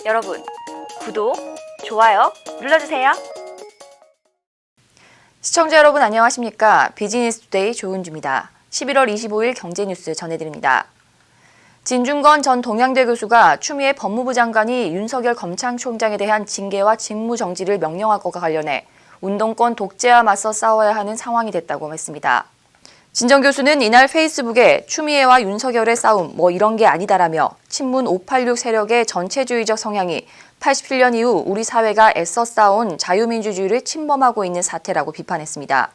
여러분, 구독, 좋아요 눌러주세요. 시청자 여러분 안녕하십니까? 비즈니스투데이 조은주입니다. 11월 25일 경제뉴스 전해드립니다. 진중권 전 동양대 교수가 추미애 법무부 장관이 윤석열 검찰총장에 대한 징계와 직무정지를 명령한 것과 관련해 운동권 독재와 맞서 싸워야 하는 상황이 됐다고 했습니다. 진 전 교수는 이날 페이스북에 추미애와 윤석열의 싸움 이런 게 아니다라며 친문 586 세력의 전체주의적 성향이 87년 이후 우리 사회가 애써 쌓아온 자유민주주의를 침범하고 있는 사태라고 비판했습니다.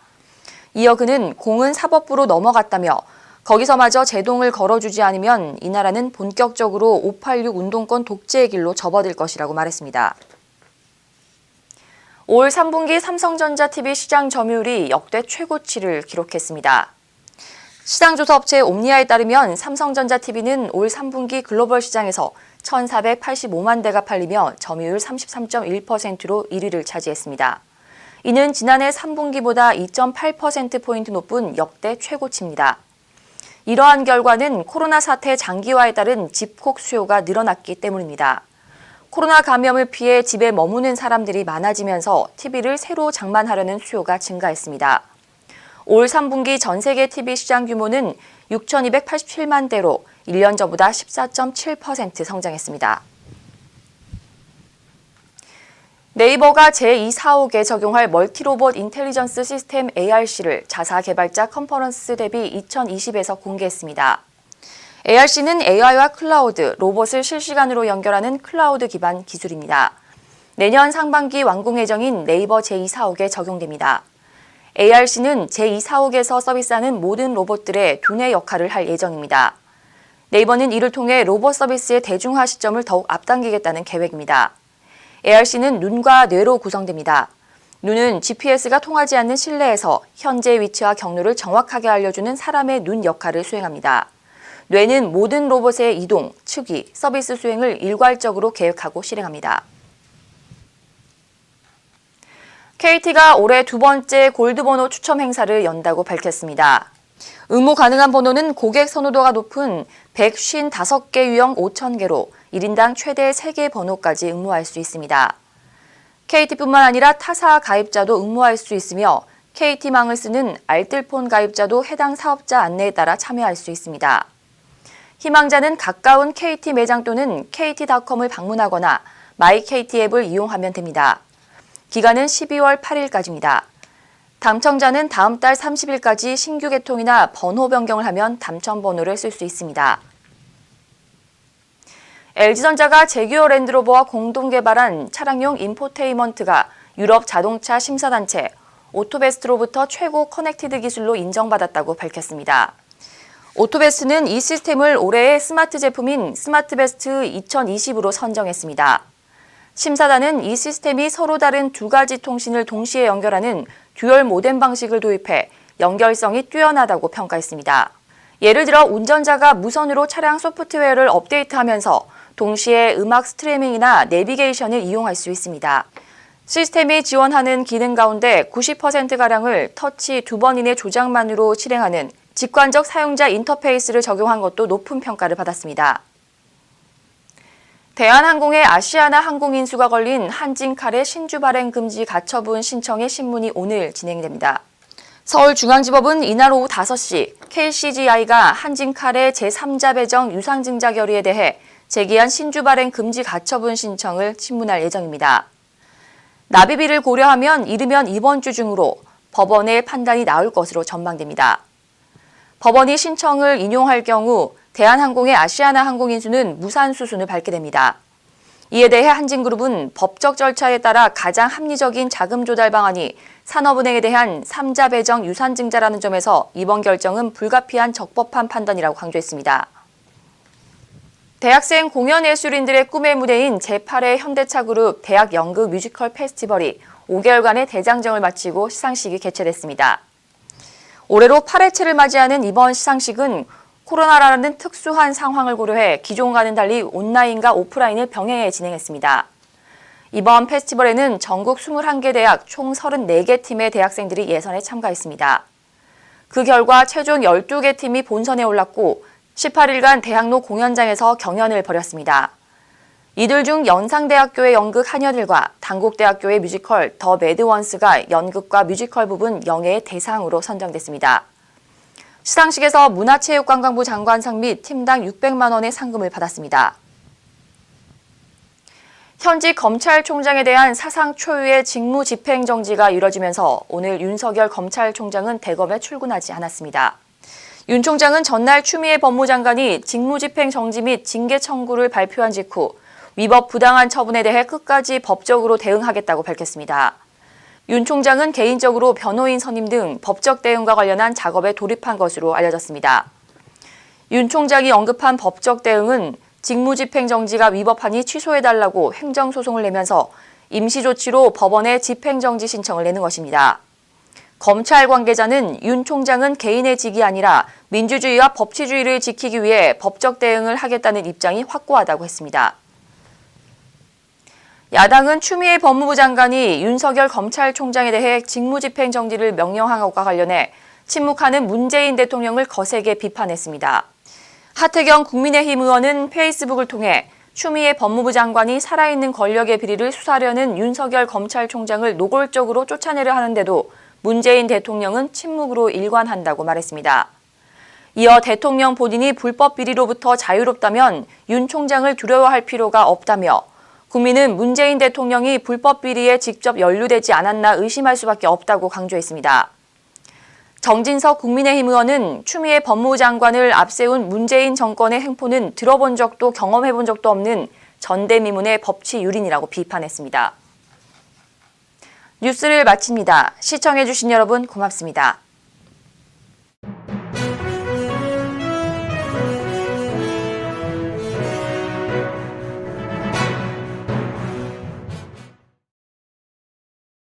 이어 그는 공은 사법부로 넘어갔다며 거기서마저 제동을 걸어주지 않으면 이 나라는 본격적으로 586 운동권 독재의 길로 접어들 것이라고 말했습니다. 올 3분기 삼성전자 TV 시장 점유율이 역대 최고치를 기록했습니다. 시장조사 업체 옴니아에 따르면 삼성전자 TV는 올 3분기 글로벌 시장에서 1,485만 대가 팔리며 점유율 33.1%로 1위를 차지했습니다. 이는 지난해 3분기보다 2.8%포인트 높은 역대 최고치입니다. 이러한 결과는 코로나 사태 장기화에 따른 집콕 수요가 늘어났기 때문입니다. 코로나 감염을 피해 집에 머무는 사람들이 많아지면서 TV를 새로 장만하려는 수요가 증가했습니다. 올 3분기 전 세계 TV 시장 규모는 6,287만 대로 1년 전보다 14.7% 성장했습니다. 네이버가 제245에 적용할 멀티로봇 인텔리전스 시스템 ARC를 자사 개발자 컨퍼런스 대비 2020에서 공개했습니다. ARC는 AI와 클라우드, 로봇을 실시간으로 연결하는 클라우드 기반 기술입니다. 내년 상반기 완공 예정인 네이버 제245에 적용됩니다. ARC는 제245에서 서비스하는 모든 로봇들의 두뇌 역할을 할 예정입니다. 네이버는 이를 통해 로봇 서비스의 대중화 시점을 더욱 앞당기겠다는 계획입니다. ARC는 눈과 뇌로 구성됩니다. 눈은 GPS가 통하지 않는 실내에서 현재 위치와 경로를 정확하게 알려주는 사람의 눈 역할을 수행합니다. 뇌는 모든 로봇의 이동, 측위, 서비스 수행을 일괄적으로 계획하고 실행합니다. KT가 올해 두 번째 골드번호 추첨 행사를 연다고 밝혔습니다. 응모 가능한 번호는 고객 선호도가 높은 155개 유형 5,000개로 1인당 최대 3개 번호까지 응모할 수 있습니다. KT뿐만 아니라 타사 가입자도 응모할 수 있으며 KT망을 쓰는 알뜰폰 가입자도 해당 사업자 안내에 따라 참여할 수 있습니다. 희망자는 가까운 KT 매장 또는 KT.com을 방문하거나 마이KT 앱을 이용하면 됩니다. 기간은 12월 8일까지입니다. 당첨자는 다음 달 30일까지 신규 개통이나 번호 변경을 하면 당첨 번호를 쓸 수 있습니다. LG전자가 제규어 랜드로버와 공동 개발한 차량용 인포테인먼트가 유럽 자동차 심사단체 오토베스트로부터 최고 커넥티드 기술로 인정받았다고 밝혔습니다. 오토베스트는 이 시스템을 올해의 스마트 제품인 스마트베스트 2020으로 선정했습니다. 심사단은 이 시스템이 서로 다른 두 가지 통신을 동시에 연결하는 듀얼 모뎀 방식을 도입해 연결성이 뛰어나다고 평가했습니다. 예를 들어 운전자가 무선으로 차량 소프트웨어를 업데이트하면서 동시에 음악 스트리밍이나 내비게이션을 이용할 수 있습니다. 시스템이 지원하는 기능 가운데 90%가량을 터치 2번 이내 조작만으로 실행하는 직관적 사용자 인터페이스를 적용한 것도 높은 평가를 받았습니다. 대한항공의 아시아나 항공 인수가 걸린 한진칼의 신주 발행 금지 가처분 신청의 신문이 오늘 진행됩니다. 서울중앙지법은 이날 오후 5시 KCGI가 한진칼의 제3자 배정 유상증자 결의에 대해 제기한 신주 발행 금지 가처분 신청을 신문할 예정입니다. 납입일을 고려하면 이르면 이번 주 중으로 법원의 판단이 나올 것으로 전망됩니다. 법원이 신청을 인용할 경우 대한항공의 아시아나 항공 인수는 무산 수순을 밟게 됩니다. 이에 대해 한진그룹은 법적 절차에 따라 가장 합리적인 자금 조달 방안이 산업은행에 대한 3자 배정 유산증자라는 점에서 이번 결정은 불가피한 적법한 판단이라고 강조했습니다. 대학생 공연예술인들의 꿈의 무대인 제8회 현대차그룹 대학 연극 뮤지컬 페스티벌이 5개월간의 대장정을 마치고 시상식이 개최됐습니다. 올해로 8회째를 맞이하는 이번 시상식은 코로나라는 특수한 상황을 고려해 기존과는 달리 온라인과 오프라인을 병행해 진행했습니다. 이번 페스티벌에는 전국 21개 대학 총 34개 팀의 대학생들이 예선에 참가했습니다. 그 결과 최종 12개 팀이 본선에 올랐고 18일간 대학로 공연장에서 경연을 벌였습니다. 이들 중 연상대학교의 연극 한여들과 단국대학교의 뮤지컬 더 매드원스가 연극과 뮤지컬 부분 영예의 대상으로 선정됐습니다. 시상식에서 문화체육관광부 장관상 및 팀당 600만 원의 상금을 받았습니다. 현직 검찰총장에 대한 사상 초유의 직무 집행 정지가 이뤄지면서 오늘 윤석열 검찰총장은 대검에 출근하지 않았습니다. 윤 총장은 전날 추미애 법무장관이 직무 집행 정지 및 징계 청구를 발표한 직후 위법 부당한 처분에 대해 끝까지 법적으로 대응하겠다고 밝혔습니다. 윤 총장은 개인적으로 변호인 선임 등 법적 대응과 관련한 작업에 돌입한 것으로 알려졌습니다. 윤 총장이 언급한 법적 대응은 직무집행 정지가 위법하니 취소해달라고 행정소송을 내면서 임시조치로 법원에 집행정지 신청을 내는 것입니다. 검찰 관계자는 윤 총장은 개인의 직이 아니라 민주주의와 법치주의를 지키기 위해 법적 대응을 하겠다는 입장이 확고하다고 했습니다. 야당은 추미애 법무부 장관이 윤석열 검찰총장에 대해 직무집행 정지를 명령한 것과 관련해 침묵하는 문재인 대통령을 거세게 비판했습니다. 하태경 국민의힘 의원은 페이스북을 통해 추미애 법무부 장관이 살아있는 권력의 비리를 수사하려는 윤석열 검찰총장을 노골적으로 쫓아내려 하는데도 문재인 대통령은 침묵으로 일관한다고 말했습니다. 이어 대통령 본인이 불법 비리로부터 자유롭다면 윤 총장을 두려워할 필요가 없다며 국민은 문재인 대통령이 불법 비리에 직접 연루되지 않았나 의심할 수밖에 없다고 강조했습니다. 정진석 국민의힘 의원은 추미애 법무부 장관을 앞세운 문재인 정권의 행포는 들어본 적도 경험해본 적도 없는 전대미문의 법치유린이라고 비판했습니다. 뉴스를 마칩니다. 시청해주신 여러분 고맙습니다.